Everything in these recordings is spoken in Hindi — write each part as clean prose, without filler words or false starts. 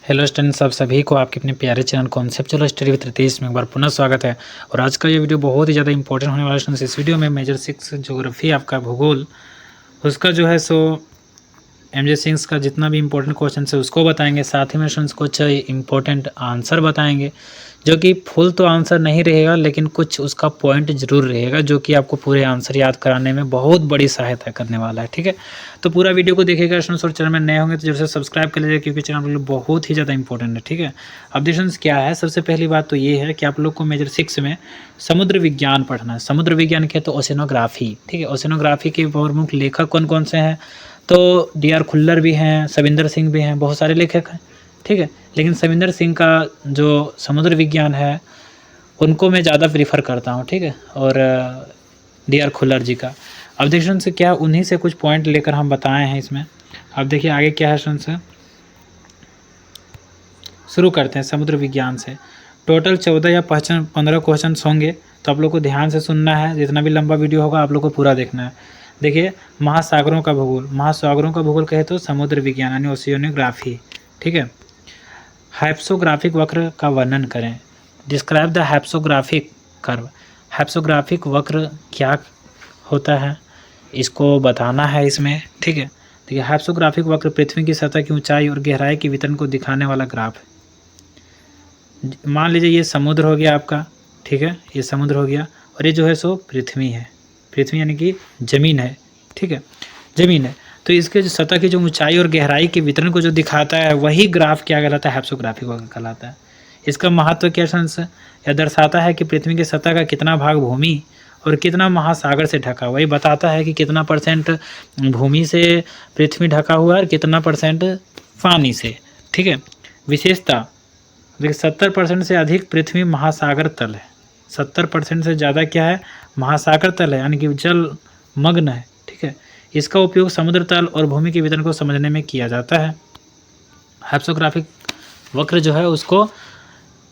हेलो स्टूडेंट्स, आप सभी को आपके अपने प्यारे channel conceptual study with Ritesh में एक बार पुनः स्वागत है। और आज का ये वीडियो बहुत ही ज़्यादा इंपॉर्टेंट होने वाला है स्टूडेंट्स। इस वीडियो में मेजर 6 ज्योग्राफी आपका भूगोल उसका जो है सो एमजे सिंह का जितना भी इंपॉर्टेंट क्वेश्चन है उसको बताएंगे, साथ ही में स्टूडेंट्स कुछ इंपॉर्टेंट आंसर बताएंगे जो कि फुल तो आंसर नहीं रहेगा लेकिन कुछ उसका पॉइंट जरूर रहेगा जो कि आपको पूरे आंसर याद कराने में बहुत बड़ी सहायता करने वाला है। ठीक है, तो पूरा वीडियो को देखिएगा स्टूडेंट्स, और चैनल में नए होंगे तो जरूर से सब्सक्राइब कर लीजिए क्योंकि चैनल बहुत ही ज़्यादा इंपॉर्टेंट है। ठीक है, अब देखिए स्टूडेंट्स क्या है, सबसे पहली बात तो ये है कि आप लोग को मेजर 6 में समुद्र विज्ञान पढ़ना है। समुद्र विज्ञान क्या, तो ओशेनोग्राफी। ठीक है, ओशेनोग्राफी के प्रमुख लेखक कौन कौन से हैं, तो डी.आर. खुल्लर भी हैं, सविंदर सिंह भी हैं, बहुत सारे लेखक हैं। ठीक है, लेकिन सविंदर सिंह का जो समुद्र विज्ञान है उनको मैं ज़्यादा प्रीफर करता हूँ। ठीक है, और डी.आर. खुल्लर जी का। अब देखिए स्टूडेंट्स क्या, उन्हीं से कुछ पॉइंट लेकर हम बताए हैं इसमें। अब देखिए आगे क्या है स्टूडेंट्स, शुरू करते हैं समुद्र विज्ञान से। टोटल 14 या 15 क्वेश्चन होंगे, तो आप लोग को ध्यान से सुनना है। जितना भी लंबा वीडियो होगा आप लोग को पूरा देखना है। देखिए, महासागरों का भूगोल। महासागरों का भूगोल कहे तो समुद्र विज्ञान यानी ओशियोनोग्राफी। ठीक है, हाइप्सोग्राफिक वक्र का वर्णन करें। Describe the hypsographic curve. Hypsographic वक्र क्या होता है इसको बताना है इसमें। ठीक है, देखिए हाइप्सोग्राफिक वक्र पृथ्वी की सतह की ऊंचाई और गहराई के वितरण को दिखाने वाला ग्राफ है। मान लीजिए ये समुद्र हो गया आपका। ठीक है, ये समुद्र हो गया और ये जो है सो पृथ्वी है। पृथ्वी यानी कि ज़मीन है। ठीक है, ज़मीन है, तो इसके जो सतह की जो ऊंचाई और गहराई के वितरण को जो दिखाता है वही ग्राफ क्या कहलाता है, हाइप्सोग्राफिक वक्र कहलाता है। इसका महत्व क्या सेंस यह दर्शाता है कि पृथ्वी की सतह का कितना भाग भूमि और कितना महासागर से ढका हुआ। वही बताता है कि कितना परसेंट भूमि से पृथ्वी ढका हुआ है और कितना परसेंट पानी से। ठीक है, विशेषता देखिए 70% से अधिक पृथ्वी महासागर तल है। 70% से ज़्यादा क्या है, महासागर तल है, यानी कि जल मग्न है। ठीक है, इसका उपयोग समुद्र तल और भूमि के वितरण को समझने में किया जाता है। हाइप्सोग्राफिक वक्र जो है उसको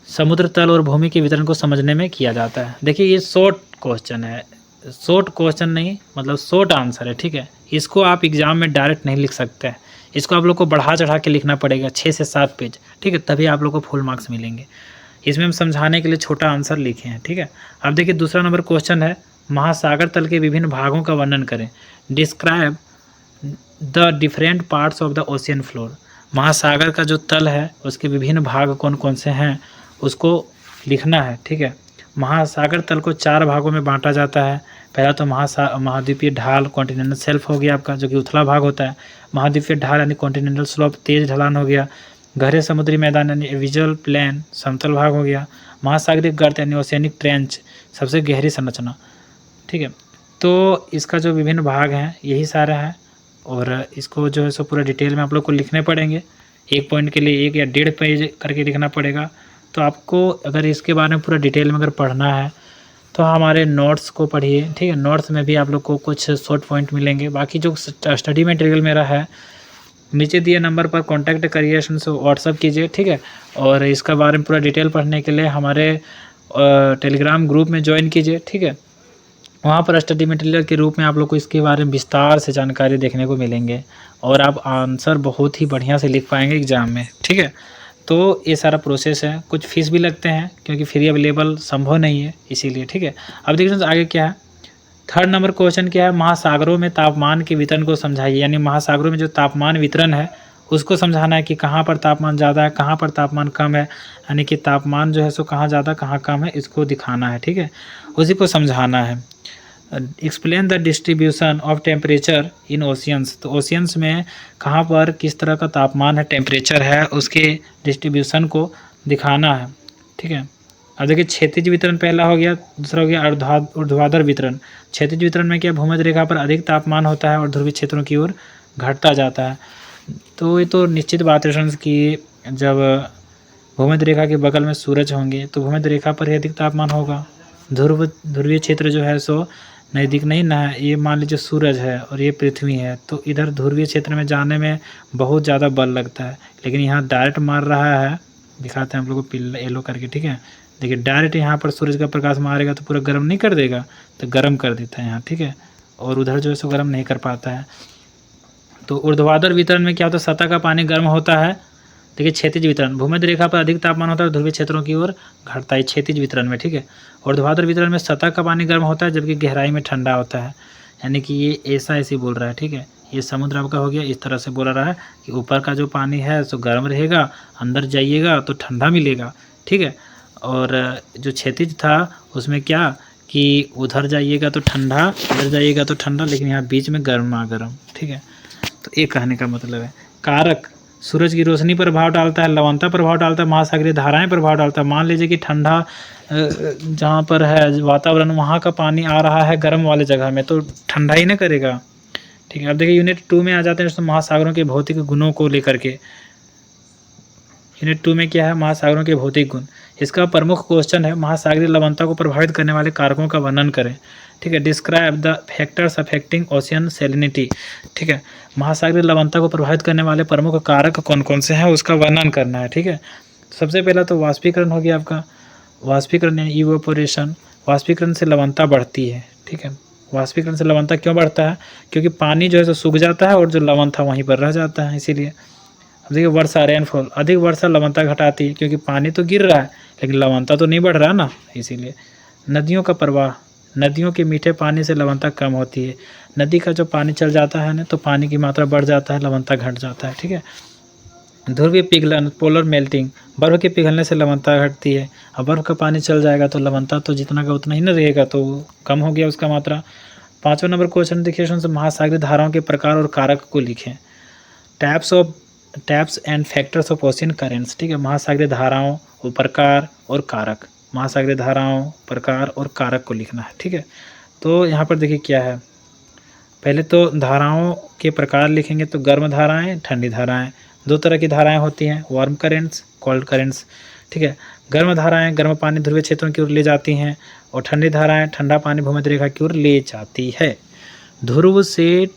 समुद्र तल और भूमि के वितरण को समझने में किया जाता है। देखिए ये शॉर्ट क्वेश्चन है, शॉर्ट क्वेश्चन नहीं मतलब शॉर्ट आंसर है। ठीक है, इसको आप एग्जाम में डायरेक्ट नहीं लिख सकते हैं, इसको आप लोग को बढ़ा चढ़ा के लिखना पड़ेगा 6 से 7 पेज। ठीक है, तभी आप लोग को फुल मार्क्स मिलेंगे। इसमें हम समझाने के लिए छोटा आंसर लिखे हैं। ठीक है, अब देखिए दूसरा नंबर क्वेश्चन है, महासागर तल के विभिन्न भागों का वर्णन करें। Describe the different parts of the ocean floor. महासागर का जो तल है उसके विभिन्न भाग कौन कौन से हैं उसको लिखना है। ठीक है, महासागर तल को 4 भागों में बांटा जाता है। पहला तो महाद्वीपीय ढाल कॉन्टिनेंटल शेल्फ हो गया आपका, जो कि उथला भाग होता है। महाद्वीपीय ढाल यानी कॉन्टिनेंटल स्लोप तेज ढलान हो गया। गहरे समुद्री मैदान यानी विजुअल प्लेन समतल भाग हो गया। महासागरीय गर्त यानी ओशियनिक ट्रेंच सबसे गहरी संरचना। ठीक है, तो इसका जो विभिन्न भाग हैं यही सारा है, और इसको जो है सो पूरा डिटेल में आप लोग को लिखने पड़ेंगे। एक पॉइंट के लिए 1 या 1.5 पेज करके लिखना पड़ेगा। तो आपको अगर इसके बारे में पूरा डिटेल में अगर पढ़ना है तो हमारे नोट्स को पढ़िए। ठीक है, नोट्स में भी आप लोग को कुछ शॉर्ट पॉइंट मिलेंगे। बाकी जो स्टडी मटेरियल मेरा है नीचे दिए नंबर पर कांटेक्ट करिए, से व्हाट्सअप कीजिए। ठीक है, और इसका बारे में पूरा डिटेल पढ़ने के लिए हमारे टेलीग्राम ग्रुप में ज्वाइन कीजिए। ठीक है, वहाँ पर स्टडी मटेरियल के रूप में आप लोग को इसके बारे में विस्तार से जानकारी देखने को मिलेंगे और आप आंसर बहुत ही बढ़िया से लिख पाएंगे एग्ज़ाम में। ठीक है, तो ये सारा प्रोसेस है। कुछ फीस भी लगते हैं क्योंकि फ्री अवेलेबल संभव नहीं है इसीलिए। ठीक है, अब देखिए आगे क्या है, थर्ड नंबर क्वेश्चन क्या है, महासागरों में तापमान के वितरण को समझाइए। यानी महासागरों में जो तापमान वितरण है उसको समझाना है कि कहाँ पर तापमान ज़्यादा है, कहाँ पर तापमान कम है, यानी कि तापमान जो है सो कहाँ ज़्यादा कहाँ कम है इसको दिखाना है। ठीक है, उसी को समझाना है। Explain the distribution of temperature in oceans. तो ओशियंस में कहाँ पर किस तरह का तापमान है, टेम्परेचर है, उसके डिस्ट्रीब्यूशन को दिखाना है। ठीक है, अब देखिए क्षैतिज वितरण पहला हो गया, दूसरा हो गया ऊर्ध्वाधर वितरण। क्षैतिज वितरण में क्या भूमध्य रेखा पर अधिक तापमान होता है और ध्रुवीय क्षेत्रों की ओर घटता जाता है। तो ये तो निश्चित बात है फ्रेंड्स कि जब भूमध्य रेखा के बगल में सूरज होंगे तो भूमध्य रेखा पर ही अधिक तापमान होगा। ध्रुवीय क्षेत्र जो है सो नज़दीक नहीं ना है। ये मान लीजिए सूरज है और ये पृथ्वी है, तो इधर ध्रुवीय क्षेत्र में जाने में बहुत ज़्यादा बल लगता है, लेकिन यहाँ डायरेक्ट मार रहा है। दिखाते हैं हम लोग को पीला येलो करके। ठीक है, देखिए डायरेक्ट यहाँ पर सूरज का प्रकाश मारेगा तो पूरा गर्म नहीं कर देगा, तो गर्म कर देता है यहाँ। ठीक है, और उधर जो है सो गर्म नहीं कर पाता है। तो ऊर्ध्वाधर वितरण में क्या होता है, सतह का पानी गर्म होता है देखिए क्षैतिज वितरण, भूमध्य रेखा पर अधिक तापमान होता है, ध्रुवीय क्षेत्रों की ओर घटता है क्षैतिज वितरण में, ठीक है। ऊर्ध्वाधर वितरण में सतह का पानी गर्म होता है जबकि गहराई में ठंडा होता है, यानी कि ये ऐसा ऐसे बोल रहा है, ठीक है। ये समुद्र आपका हो गया, इस तरह से बोल रहा है कि ऊपर का जो पानी है सो गर्म रहेगा, अंदर जाइएगा तो ठंडा मिलेगा, ठीक है। और जो क्षैतिज था उसमें क्या कि उधर जाइएगा तो ठंडा, इधर जाइएगा तो ठंडा, लेकिन यहाँ बीच में गर्मा गर्म, ठीक है। तो ये कहने का मतलब है। कारक, सूरज की रोशनी पर प्रभाव डालता है, लवणता प्रभाव डालता है, महासागरीय धाराएं प्रभाव डालता है। मान लीजिए कि ठंडा जहाँ पर है वातावरण वहाँ का पानी आ रहा है गर्म वाले जगह में तो ठंडा ही ना करेगा, ठीक है। अब देखिए यूनिट 2 में आ जाते हैं, तो महासागरों के भौतिक गुणों को लेकर के। यूनिट 2 में क्या है, महासागरों के भौतिक गुण। इसका प्रमुख क्वेश्चन है महासागरीय लवणता को प्रभावित करने वाले कारकों का वर्णन करें, ठीक है। Describe the factors affecting ocean salinity, ठीक है। महासागरीय लवणता को प्रभावित करने वाले प्रमुख कारक कौन कौन से हैं उसका वर्णन करना है, ठीक है। सबसे पहला तो वाष्पीकरण हो गया आपका, वाष्पीकरण यानी इवेपोरेशन, वाष्पीकरण से लवणता बढ़ती है, ठीक है। वाष्पीकरण से लवणता क्यों बढ़ता है, क्योंकि पानी जो है तो सूख जाता है और जो लवण था वहीं पर रह जाता है, इसीलिए। अब देखिए वर्षा, रेनफॉल, अधिक वर्षा लवणता घटाती है क्योंकि पानी तो गिर रहा है लेकिन लवणता तो नहीं बढ़ रहा ना, इसीलिए। नदियों का प्रवाह, नदियों के मीठे पानी से लवणता कम होती है। नदी का जो पानी चल जाता है ना तो पानी की मात्रा बढ़ जाता है, लवणता घट जाता है, ठीक है। ध्रुवीय पिघलन, पोलर मेल्टिंग, बर्फ़ के पिघलने से लवणता घटती है। अब बर्फ़ का पानी चल जाएगा तो लवणता तो जितना का उतना ही ना रहेगा, तो कम हो गया उसका मात्रा। 5वां नंबर क्वेश्चन देखिए, उसमें महासागरीय धाराओं के प्रकार और कारक को लिखें। Taps and factors of ocean currents, ठीक है। महासागरीय धाराओं और प्रकार और कारक, महासागरीय धाराओं, प्रकार और कारक को लिखना है, ठीक है। तो यहाँ पर देखिए क्या है, पहले तो धाराओं के प्रकार लिखेंगे तो गर्म धाराएं, ठंडी धाराएं। दो तरह की धाराएं होती हैं, वार्म करेंट्स, कोल्ड करेंट्स, ठीक है। गर्म धाराएं गर्म पानी ध्रुवीय क्षेत्रों की ओर ले जाती हैं और ठंडी धाराएं ठंडा पानी भूमध्य रेखा की ओर ले जाती है। ध्रुव से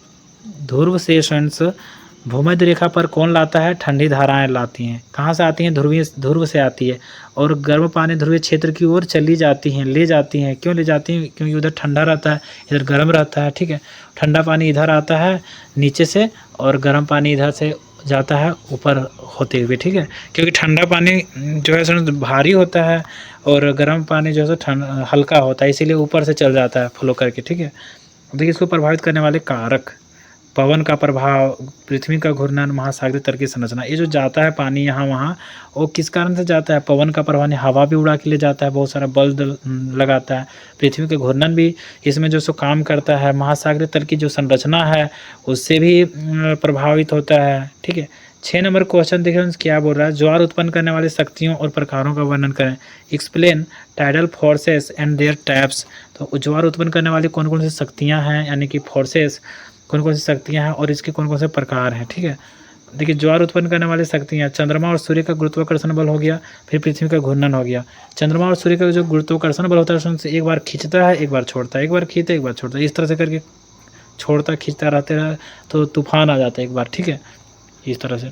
भूमध्य रेखा पर कौन लाता है, ठंडी धाराएं लाती हैं। कहाँ से आती हैं, ध्रुव से आती है। और गर्म पानी ध्रुवीय क्षेत्र की ओर चली जाती हैं, ले जाती हैं। क्यों ले जाती हैं, क्योंकि उधर ठंडा रहता है, इधर गर्म रहता है, ठीक है। ठंडा पानी इधर आता है नीचे से और गर्म पानी इधर से जाता है ऊपर होते हुए, ठीक है। क्योंकि ठंडा पानी जो है सो भारी होता है और गर्म पानी जो है सो हल्का होता है, इसीलिए ऊपर से चल जाता है फ्लो करके, ठीक है। देखिए इसको प्रभावित करने वाले कारक, पवन का प्रभाव, पृथ्वी का घूर्णन, महासागरीय तल की संरचना। ये जो जाता है पानी यहाँ वहाँ, वो किस कारण से जाता है, पवन का प्रभाव, हवा भी उड़ा के ले जाता है, बहुत सारा बल लगाता है। पृथ्वी के घूर्णन भी इसमें जो सो काम करता है। महासागरीय तल की जो संरचना है उससे भी प्रभावित होता है, ठीक है। 6 नंबर क्वेश्चन देखिए क्या बोल रहा है, ज्वार उत्पन्न करने वाली शक्तियों और प्रकारों का वर्णन करें। Explain tidal forces and there types. तो ज्वार उत्पन्न करने वाली कौन कौन सी शक्तियाँ हैं, यानी कि फोर्सेस कौन कौन सी शक्तियाँ हैं और इसके कौन कौन से प्रकार हैं, ठीक है। देखिए ज्वार उत्पन्न करने वाली शक्तियाँ, चंद्रमा और सूर्य का गुरुत्वाकर्षण बल हो गया, फिर पृथ्वी का घूर्णन हो गया। चंद्रमा और सूर्य का जो गुरुत्वाकर्षण बल होता है उसमें एक बार खींचता है, एक बार छोड़ता है, एक बार खींचता है, एक बार छोड़ता है, इस तरह से करके छोड़ता खींचता रहते रहे तो तूफान आ जाता है एक बार, ठीक है। इस तरह से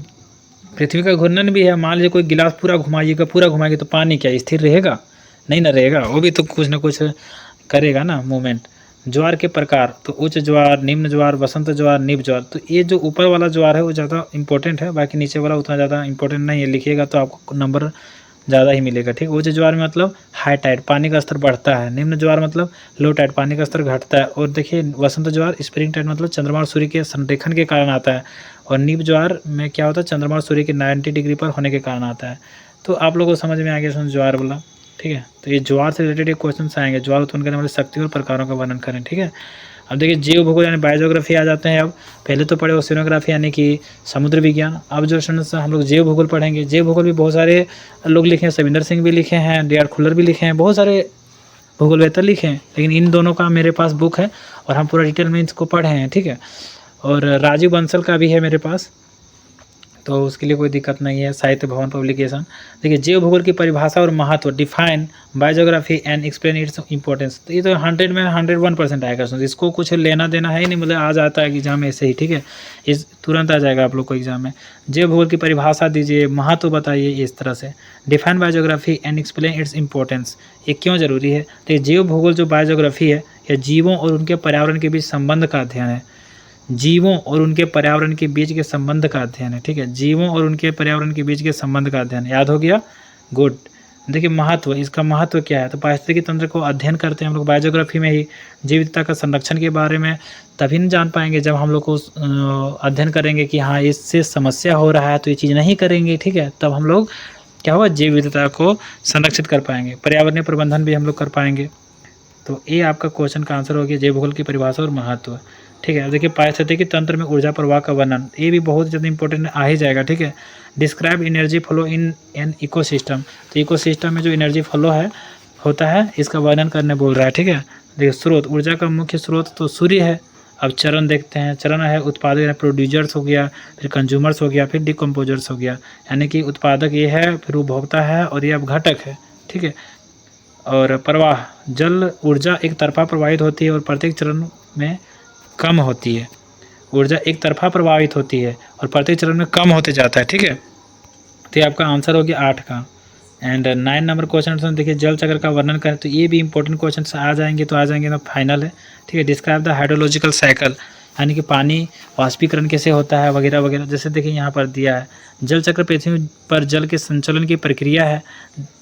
पृथ्वी का घूर्णन भी है। मान लीजिए कोई गिलास पूरा घुमाइएगा तो पानी क्या स्थिर रहेगा, नहीं ना रहेगा, वो भी तो कुछ ना कुछ करेगा ना मूवमेंट। ज्वार के प्रकार, तो उच्च ज्वार, निम्न ज्वार, वसंत ज्वार, निप ज्वार। तो ये जो ऊपर वाला ज्वार है वो ज़्यादा इंपॉर्टेंट है, बाकी नीचे वाला उतना ज़्यादा इंपॉर्टेंट नहीं है। लिखिएगा तो आपको नंबर ज़्यादा ही मिलेगा, ठीक है। उच्च ज्वार में मतलब हाई टाइड, पानी का स्तर बढ़ता है। निम्न ज्वार मतलब लो टाइड, पानी का स्तर घटता है। और देखिए वसंत ज्वार, स्प्रिंग टाइड, मतलब चंद्रमा और सूर्य के संरेखन के कारण आता है। और निप ज्वार में क्या होता है, चंद्रमा और सूर्य के 90 डिग्री पर होने के कारण आता है। तो आप लोगों को समझ में आ गया ज्वार वाला, ठीक है। तो ये ज्वार से रिलेटेड एक क्वेश्चन आएंगे, ज्वार उत्पन्न करने वाली शक्ति और प्रकारों का वर्णन करें, ठीक है। अब देखिए जीव भूगोल यानी बायोजोग्राफी आ जाते हैं। अब पहले तो पढ़े ओशियनोग्राफी यानी कि समुद्र विज्ञान। अब जो हम लोग जीव भूगोल पढ़ेंगे। जीव भूगोल भी बहुत सारे लोग लिखे हैं, सविंदर सिंह भी लिखे हैं, डी आर खुल्लर भी लिखे हैं, बहुत सारे भूगोलवेत्ता लिखे हैं। लेकिन इन दोनों का मेरे पास बुक है और हम पूरा डिटेल में इसको पढ़े हैं, ठीक है। और राजीव बंसल का भी है मेरे पास, तो उसके लिए कोई दिक्कत नहीं है, साहित्य भवन पब्लिकेशन। देखिए जीव भूगोल की परिभाषा और महत्व, define biogeography and explain its importance. तो ये तो 100 में 101% आएगा, इसको कुछ लेना देना है ही नहीं, मतलब आ जाता है एग्जाम में ऐसे ही, ठीक है। इस तुरंत आ जाएगा आप लोग को एग्जाम में। जीव भूगोल की परिभाषा दीजिए, महत्व बताइए, इस तरह से। Define biogeography and explain its importance, ये क्यों जरूरी है। तो जीव भूगोल जो बायोजोग्राफी है, यह जीवों और उनके पर्यावरण के बीच संबंध का अध्ययन है। जीवों और उनके पर्यावरण के बीच के संबंध का अध्ययन है। ठीक है, जीवों और उनके पर्यावरण के बीच के संबंध का अध्ययन, याद हो गया, गुड। देखिए महत्व, इसका महत्व क्या है, तो पारिस्थितिकी तंत्र को अध्ययन करते हैं हम लोग बायोज्योग्राफी में ही। जैव विविधता का संरक्षण के बारे में तभी नहीं जान पाएंगे जब हम लोग को अध्ययन करेंगे कि हाँ इससे समस्या हो रहा है तो ये चीज़ नहीं करेंगे। ठीक है, तब हम लोग क्या होगा, जैव विविधता को संरक्षित कर पाएंगे, पर्यावरणीय प्रबंधन भी हम लोग कर पाएंगे। तो ये आपका क्वेश्चन का आंसर हो गया जैव भूगोल की परिभाषा और महत्व। ठीक है, अब देखिए पारिस्थितिकी तंत्र में ऊर्जा प्रवाह का वर्णन, ये भी बहुत ज़्यादा इंपॉर्टेंट आ ही जाएगा। ठीक है, describe energy flow in an ecosystem, तो इकोसिस्टम में जो एनर्जी फ्लो है होता है इसका वर्णन करने बोल रहा है। ठीक है, देखिए स्रोत, ऊर्जा का मुख्य स्रोत तो सूर्य है। अब चरण देखते हैं, चरण है उत्पादक, प्रोड्यूसर्स हो गया, फिर कंज्यूमर्स हो गया, फिर डिकम्पोजर्स हो गया, यानी कि उत्पादक ये है, फिर उपभोक्ता है और ये अब घटक है। ठीक है, और प्रवाह, जल ऊर्जा एक तरफा प्रवाहित होती है और प्रत्येक चरण में कम होती है। ऊर्जा एक तरफा प्रवाहित होती है और प्रत्येक चरण में कम होते जाता है। ठीक है, तो ये आपका आंसर हो गया 8 का। एंड 9 नंबर क्वेश्चन देखिए जल चक्र का वर्णन करें, तो ये भी इंपॉर्टेंट क्वेश्चन आ जाएंगे तो फाइनल है। ठीक है, डिस्क्राइब द हाइड्रोलॉजिकल साइकिल, यानी कि पानी वाष्पीकरण कैसे होता है वगैरह वगैरह। जैसे देखिए यहाँ पर दिया है, जल चक्र पृथ्वी पर जल के संचलन की प्रक्रिया है।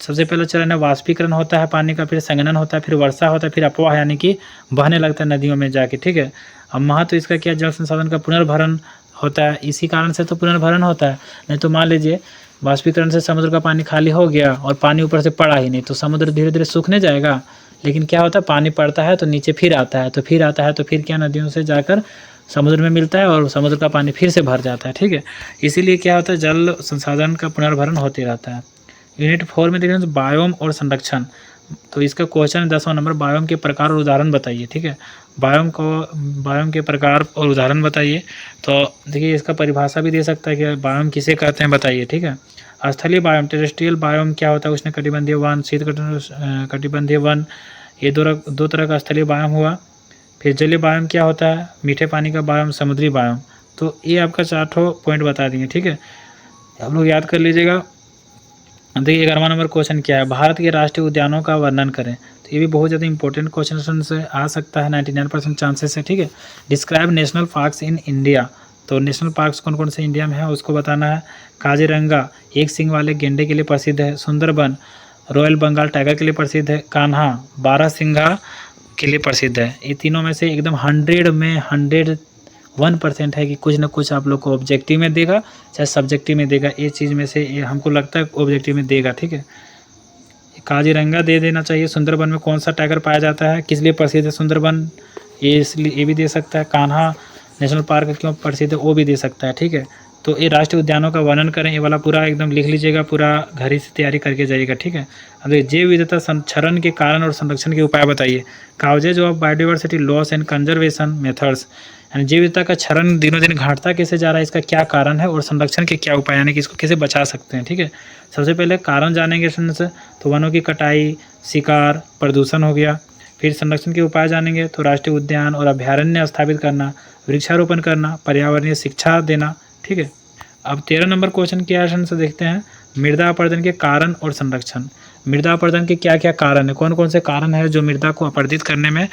सबसे पहला चरण है वाष्पीकरण होता है पानी का, फिर संघनन होता है, फिर वर्षा होता है, फिर अपवाह यानी कि बहने लगता है नदियों में जाके। ठीक है, अब महत्व इसका क्या, जल संसाधन का पुनर्भरण होता है, इसी कारण से तो पुनर्भरण होता है। नहीं तो मान लीजिए वाष्पीकरण से समुद्र का पानी खाली हो गया और पानी ऊपर से पड़ा ही नहीं, तो समुद्र धीरे धीरे सूखने जाएगा। लेकिन क्या होता है, पानी पड़ता है तो नीचे फिर आता है, तो फिर क्या नदियों से जाकर समुद्र में मिलता है और समुद्र का पानी फिर से भर जाता है। ठीक है, इसीलिए क्या होता है, जल संसाधन का पुनर्भरण होते रहता है। यूनिट 4 में देखिए बायोम और संरक्षण, तो इसका क्वेश्चन है 10वां नंबर, बायोम के प्रकार और उदाहरण बताइए। ठीक है, बायोम के प्रकार और उदाहरण बताइए। तो देखिए इसका परिभाषा भी दे सकता है कि बायोम किसे कहते हैं बताइए। ठीक है, स्थलीय बायोम, टेरेस्ट्रियल बायोम क्या होता है, उष्णकटिबंधीय वन, शीतकटिबंधीय वन, ये दो तरह का स्थलीय बायोम हुआ। फिर जलीय बायोम क्या होता है, मीठे पानी का बायोम, समुद्री बायोम। तो ये आपका 4 पॉइंट बता दिए। ठीक है, आप लोग याद कर लीजिएगा। देखिए 11वां नंबर क्वेश्चन क्या है, भारत के राष्ट्रीय उद्यानों का वर्णन करें। तो ये भी बहुत ज़्यादा इंपॉर्टेंट क्वेश्चन से आ सकता है, 99% चांसेस है। ठीक है, describe national parks in India, तो नेशनल पार्क्स कौन कौन से इंडिया में है उसको बताना है। काजीरंगा एक सींग वाले गेंडे के लिए प्रसिद्ध है, सुंदरबन रॉयल बंगाल टाइगर के लिए प्रसिद्ध है, कान्हा बारहसिंघा के लिए प्रसिद्ध है। ये तीनों में से एकदम 100 में 101% है कि कुछ ना कुछ आप लोग को ऑब्जेक्टिव में देगा चाहे सब्जेक्टिव में देगा, ये चीज़ में से ये हमको लगता है ऑब्जेक्टिव में देगा। ठीक है, काजीरंगा दे देना चाहिए। सुंदरबन में कौन सा टाइगर पाया जाता है, किस लिए प्रसिद्ध है सुंदरबन, ये इसलिए ये भी दे सकता है। कान्हा नेशनल पार्क क्यों प्रसिद्ध है वो भी दे सकता है। ठीक है, तो ये राष्ट्रीय उद्यानों का वर्णन करें, ये वाला पूरा एकदम लिख लीजिएगा, पूरा घर ही से तैयारी करके जाइएगा। ठीक है, अब जैव विविधता संरक्षण के कारण और संरक्षण के उपाय बताइए। Causes of biodiversity loss and conservation methods, यानी जैव विविधता का क्षरण दिनों दिन घटता कैसे जा रहा है, इसका क्या कारण है और संरक्षण के क्या उपाय, यानी कि इसको कैसे बचा सकते हैं। ठीक है, सबसे पहले कारण जानेंगे से, तो वनों की कटाई, शिकार, प्रदूषण हो गया। फिर संरक्षण के उपाय जानेंगे, तो राष्ट्रीय उद्यान और अभ्यारण्य स्थापित करना, वृक्षारोपण करना, पर्यावरणीय शिक्षा देना। ठीक है, अब 13 नंबर क्वेश्चन क्या है से देखते हैं, मृदा अपरदन के कारण और संरक्षण। मृदा अपरदन के क्या क्या कारण है, कौन कौन से कारण है जो मृदा को अपरदित करने में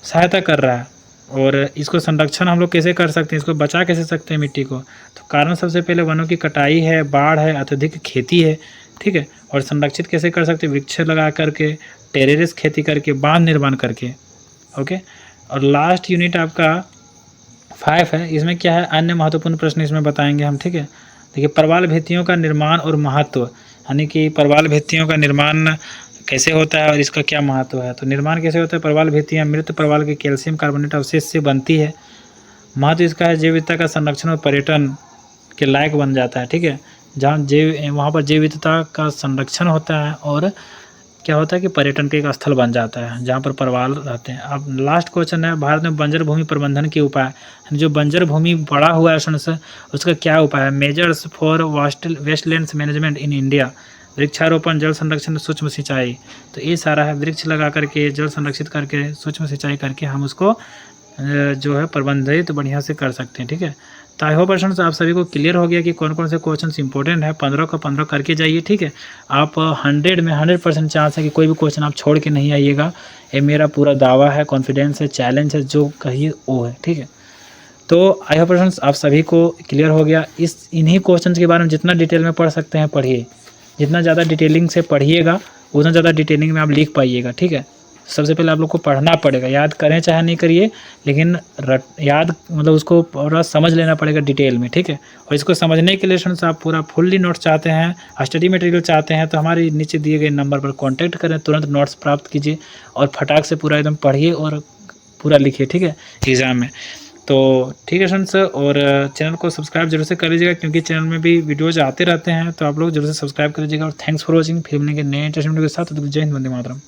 सहायता कर रहा है, और इसको संरक्षण हम लोग कैसे कर सकते हैं, इसको बचा कैसे सकते हैं मिट्टी को। तो कारण सबसे पहले वनों की कटाई है, बाढ़ है, अत्यधिक खेती है। ठीक है, और संरक्षित कैसे कर सकते हैं, वृक्ष लगा करके, टेरेस खेती करके, बांध निर्माण करके। ओके, और लास्ट यूनिट आपका 5 है, इसमें क्या है, अन्य महत्वपूर्ण प्रश्न इसमें बताएंगे हम। ठीक है, देखिए प्रवाल भित्तियों का निर्माण और महत्व, यानी कि प्रवाल भित्तियों का निर्माण कैसे होता है और इसका क्या महत्व है। तो निर्माण कैसे होता है, प्रवाल भित्तियाँ मृत प्रवाल के कैल्शियम कार्बोनेट अवशेष से बनती है। महत्व इसका है जैव विविधता का संरक्षण और पर्यटन के लायक बन जाता है। ठीक है, जहाँ वहाँ पर जैव विविधता का संरक्षण होता है और क्या होता है कि पर्यटन का एक स्थल बन जाता है जहाँ पर प्रवाल रहते हैं। अब लास्ट क्वेश्चन है, भारत में बंजर भूमि प्रबंधन के उपाय, जो बंजर भूमि बढ़ा हुआ है उसका क्या उपाय है। Measures for wastelands management in India, वृक्षारोपण, जल संरक्षण, सूक्ष्म सिंचाई। तो ये सारा है, वृक्ष लगा करके, जल संरक्षित करके, सूक्ष्म सिंचाई करके हम उसको जो है प्रबंधित बढ़िया से कर सकते हैं। ठीक है, तो आई होप पर्सन आप सभी को क्लियर हो गया कि कौन कौन से क्वेश्चन इंपॉर्टेंट है। 15 का 15 करके जाइए। ठीक है, आप 100 में 100% चांस है कि कोई भी क्वेश्चन आप छोड़ के नहीं आइएगा, ये मेरा पूरा दावा है, कॉन्फिडेंस है, चैलेंज है, जो कहिए वो है। ठीक है, तो आई होप फ्रेंड्स आप सभी को क्लियर हो गया। इन्हीं क्वेश्चंस के बारे में जितना डिटेल में पढ़ सकते हैं पढ़िए, जितना ज़्यादा डिटेलिंग से पढ़िएगा उतना ज़्यादा डिटेलिंग में आप लिख पाइएगा, ठीक है। सबसे पहले आप लोग को पढ़ना पड़ेगा, याद करें चाहे नहीं करिए, लेकिन याद मतलब उसको पूरा समझ लेना पड़ेगा डिटेल में, ठीक है। और इसको समझने के लिए फ्रेंड्स आप पूरा फुल्ली नोट्स चाहते हैं, स्टडी मटेरियल चाहते हैं, तो हमारे नीचे दिए गए नंबर पर कॉन्टैक्ट करें, तुरंत नोट्स प्राप्त कीजिए और फटाक से पूरा एकदम पढ़िए और पूरा लिखिए, ठीक है, एग्ज़ाम में। तो ठीक है फ्रेंड्स, और चैनल को सब्सक्राइब जरूर से कर लीजिएगा, क्योंकि चैनल में भी वीडियोज़ आते रहते हैं, तो आप लोग जरूर से सब्सक्राइब कर लीजिएगा। और थैंक्स फॉर वॉचिंग। फिर मिलेंगे नए इंटरेस्टिंग वीडियो के साथ। तो जय हिंद, वंदे मातरम।